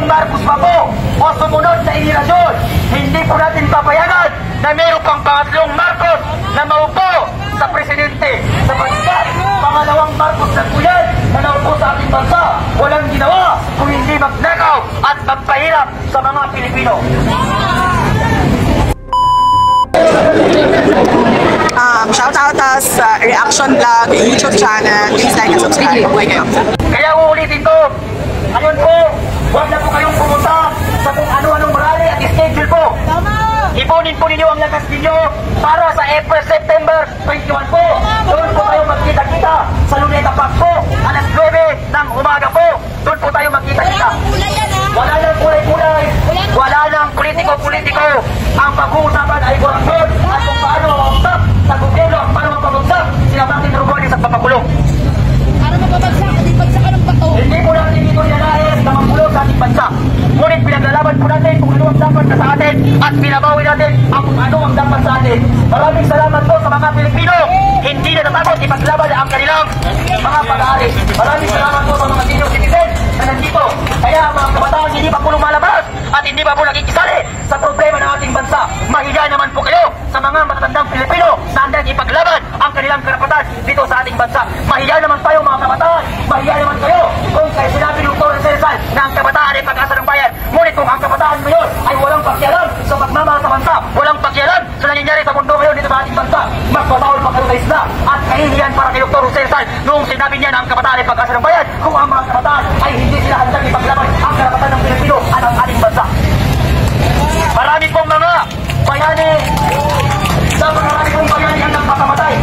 Pangulong Marcos pa po o sumunod sa inilasyon. Hindi po natin papayagan na mayroon pang pangatlong Marcos na maupo sa presidente. Sapagkat pangalawang Marcos na po yan na naupo sa ating bansa, walang ginawa kung hindi magnakaw at magpahirap sa mga Pilipino. Shout out sa Reaction Vlog YouTube channel. Please like and subscribe. Buhay kayo. Kaya uulitin ko, ngayon po, huwag na po kayong pumunta sa kung ano-anong rally at schedule po. Ipunin po ninyo ang lakas ninyo para sa April, September 21 po. Doon po tayo magkita-kita sa Luneta Park po, alas 9 ng umaga po. Doon po tayo magkita-kita. Wala nang kulay-kulay, wala nang politiko-politiko. Ang pag-uusapan ay korupsyon at kung paano mamagsak sa gobyerno at paano mamagsak sila Martin Romualdez at papakulong. Para mapabagsak, hindi bagsakan ng bato. Hindi po natin dito nilalahin na magulo sa ating bansa. Ngunit pinaglalaban po natin kung ano ang dapat na sa atin at binabawi natin ang kung ano ang dapat sa atin. Maraming salamat po sa mga Pilipino. Hindi na natakot ipaglaban ang kanilang mga pag-aalis. Maraming salamat po sa mga senior citizen na nandito. Kaya ang mga kabataan hindi pa po lumalabas at hindi pa po nakikisali sa problema ng ating bansa. Mahiya naman po kayo sa mga matatandang Pilipino na handang ipaglaban ang kanilang karapatan dito sa ating bansa. Mahiya naman tayo mga kabataan. Mahiya naman kayo kung kayo sinabi ng Torres Rizal na ang kabataan ay pag-asa ng bayan. Ngunit kung ang kabataan ngayon ay walang pakialam sa pagmamahal sa bansa, walang pakialam sa nangyayari sa mundo ngayon dito sa ating bansa, magpapawal pa kayo sa isla at kahihiyan para kay Dr. Rizal noong sinabi niya na ang kabataan ay pag-asa ng bayan kung ang mga kabataan ay hindi sila handang ipaglaban ang karapatan ng Pilipino at ang ating bansa. Marami pong mga bayani ang nagpatamatay.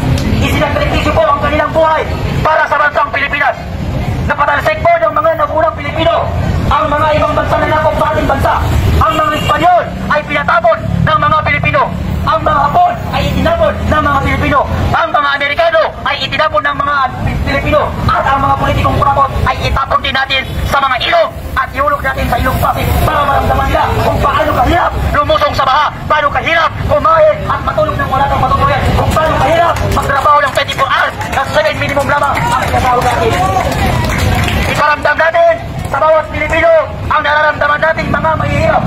Isinagripisyo po ang kanilang buhay para sa bansang Pilipinas. Napatalsik po ng mga nagunang Pilipino ang mga ibang bansa na nakop sa ating bansa. Ang mga Espanyol ay pinatapon ng mga Pilipino. Ang mga Hapon ay itinapon ng mga Pilipino. Ang mga Amerikano ay itinapon ng mga Pilipino. At ang mga politikong kurapot ay itapon din natin sa mga ilog at iulog natin sa ilog Pasig para maramdaman nila kung paano kahirap lumusong sa baha, paano kahirap kumain at matulog ng wala kang matutuluyan, kung paano kahirap magtrabaho ng 24 hours na 7 minimum lamang ang kasawag natin. Iparamdam natin sa bawat Pilipino ang nararamdaman nating mga mahihirap.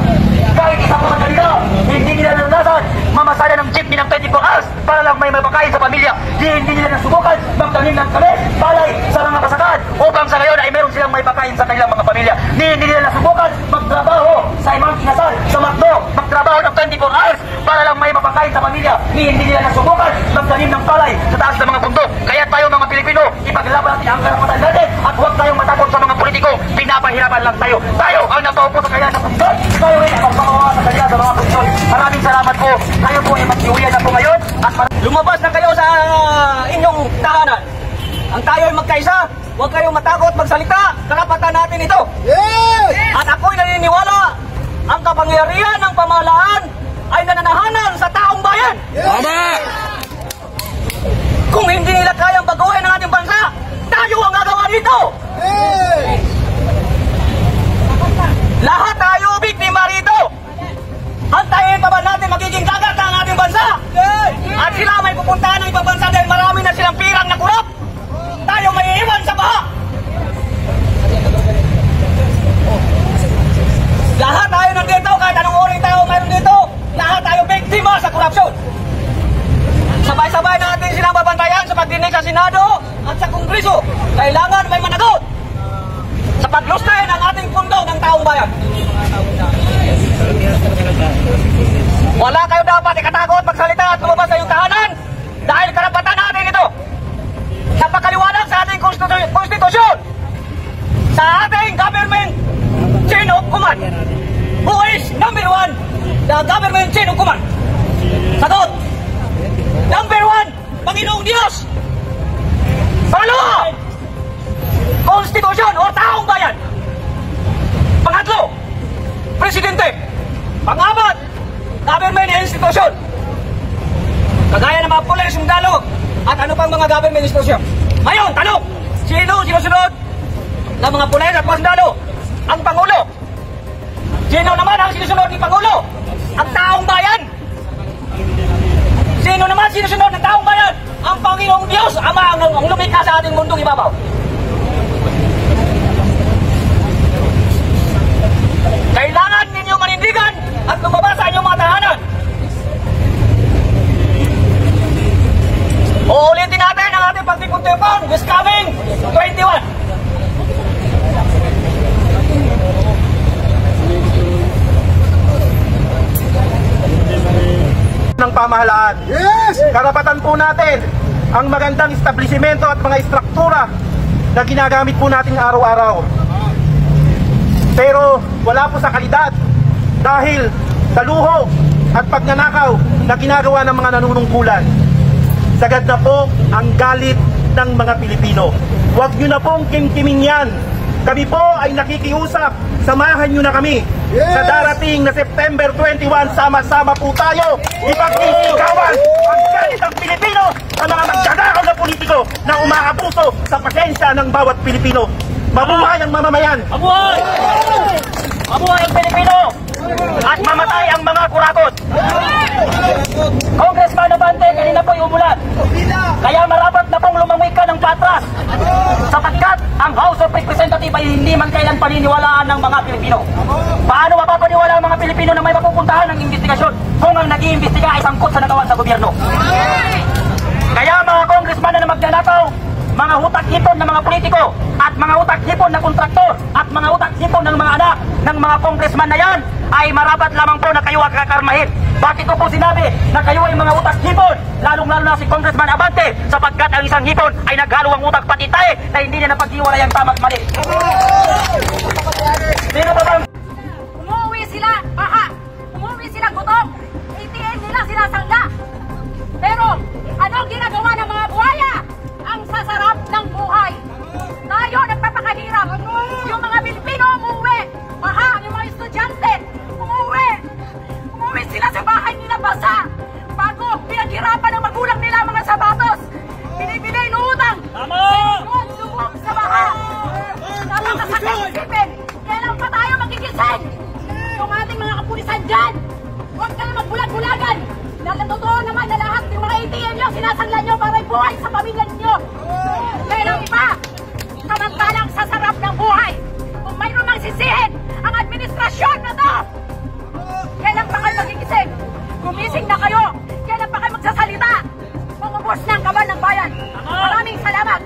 Kahit isa pa man kanila, hindi nila naranasan mamasada ng jeepney ng 24 hours para lang may mapakain sa pamilya. Hindi nila nasubukan magtanim ng kames, palay sa mga pasakan upang sa ngayon ay meron silang may pakain sa kanilang mga pamilya. Hindi nila nasubukan magtrabaho sa imang kinasal, sa McDo, magtrabaho ng 24 hours para lang may mapakain sa pamilya. Hindi nila nasubukan magtanim ng palay sa taas ng mga bundok. Kaya tayo mga Pilipino, ipaglaban natin ang karapatan natin at huwag tayong matakot sa mga politiko. Pinapahirapan lang tayo. Tayo ang napaupo sa kanya sa posisyon. Tayo ay magpakawa sa kanya sa mga posisyon. Maraming salamat po. Kayo po ay mag-iuwian na po ngayon. At lumabas na kayo sa inyong tahanan. Ang tayo ay magkaisa. Huwag kayong matakot magsalita. Karapatan natin ito. At ako'y naniniwala ang kapangyarihan ng pamahalaan ay nananahanan sa taong bayan. Kung hindi nila kayang baguhin ang ating bansa, tayo ang gagawa nito. Lahat tayo biktima rito. Hantayin pa ba natin magiging dagat ang ating bansa? At sila may pupuntahan ng ibang bansa dahil marami na silang pirang na kurap. Tayo may iwan sa baha. Lahat tayo nandito, kahit anong uri tayo mayroon dito, lahat tayo biktima sa korupsyon. Sabay-sabay natin silang babantayan sa pagdinig sa Senado at sa Kongreso. Kailangan may managot sa paglustay ng ating pundo ng taong bayan. Wala kayo dapat ikatakot magsalita at lumabas sa iyong tahanan dahil karapatan natin ito. Napakaliwanag sa ating konstitusyon, sa ating government chain of command. Who is number 1? The government chain of command. Sagot. Number 1, Panginoong Diyos. Pangalawa, konstitusyon o taong bayan. Pangatlo, presidente. Pang-apat, government institution. Kagaya ng mga pulis, sundalo, at ano pang mga government institution. Ngayon, tanong, sino sinusunod ng mga pulis at mga sundalo? Ang Pangulo. Sino naman ang sinusunod ni Pangulo? Ang taong bayan. Sino naman sinusunod ng taong bayan? Ang Panginoong Diyos, Ama ang lumikha sa ating mundong ibabaw. pamahalaan. Karapatan po natin ang magandang establishmento at mga istruktura na ginagamit po natin araw-araw. Pero wala po sa kalidad dahil sa luho at pagnanakaw na ginagawa ng mga nanunungkulan. Sagad na po ang galit ng mga Pilipino. Huwag nyo na pong kimkiming yan. Kami po ay nakikiusap, samahan nyo na kami. Sa darating na September 21, sama-sama po tayo ipagsisigawan ang galit ng Pilipino sa mga magdadakaw na politiko na umaabuso sa pasensya ng bawat Pilipino. Mabuhay ang mamamayan! Mabuhay! Mabuhay ang Pilipino! At mamatay ang mga kurakot! Congressman Abante, kanina po'y umulan. Kaya marapat na pong lumamoy ka ng patras. Sapagkat ang House of Representatives ay hindi man kailan paniniwalaan ng mga Pilipino. Paano mapapaniwala ang mga Pilipino na may mapupuntahan ng investigasyon kung ang nag-iimbestiga ay sangkot sa nagawa sa gobyerno? Kaya mga congressman na magnanakaw, mga hutak-hipon ng mga politiko at mga hutak-hipon ng kontraktor at mga hutak-hipon ng mga anak ng mga congressman na yan ay marapat lamang po na kayo ang kakarmahin. Bakit ko po sinabi na kayo ay mga hutak-hipon? Lalong-lalo na si Congressman Abante sapagkat ang isang hipon ay naghalo ang utak pati tayo na hindi niya napaghiwalay ang tama't mali. Sino ba bang? Umuwi sila, baha. Umuwi sila gutom. ATM nila sinasangla. Pero, anong ginagawa ng mga buhaya? Ang sasarap ng buhay. Tayo nagpapakahirap. Yung mga Pilipino umuwi. Baha, yung mga estudyante umuwi. Umuwi sila sa bahay nila basa. Bago pinaghirapan ng magulang nila mga sapatos. Binibili inutang. Subok sa baha. Napakasakit isipin. Kailan pa tayo magigising? Yung ating mga kapulisan dyan. Huwag ka na magbulag-bulagan. Totoo naman na lahat ng mga ATM nyo, sinasanglan nyo para buhay sa pamilya nyo. Kailan pa? Samantalang sa sarap ng buhay. Kung mayroon mang sisihin ang administrasyon na to. Kailan pa kayo magigising? Gumising na kayo. Kailan pa kayo magsasalita? Pangubos ng kaban ng bayan. Maraming salamat.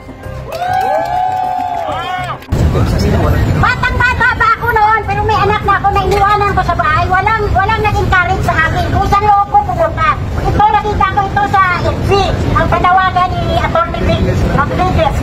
Batang-bata pa ako noon, pero may anak na ako na iniwanan ko sa bahay. Walang nag-encourage sa akin kung saan loob ko pupunta. Ito, nakita ko ito sa FB, ang panawagan ni Atty. Vic Rodriguez.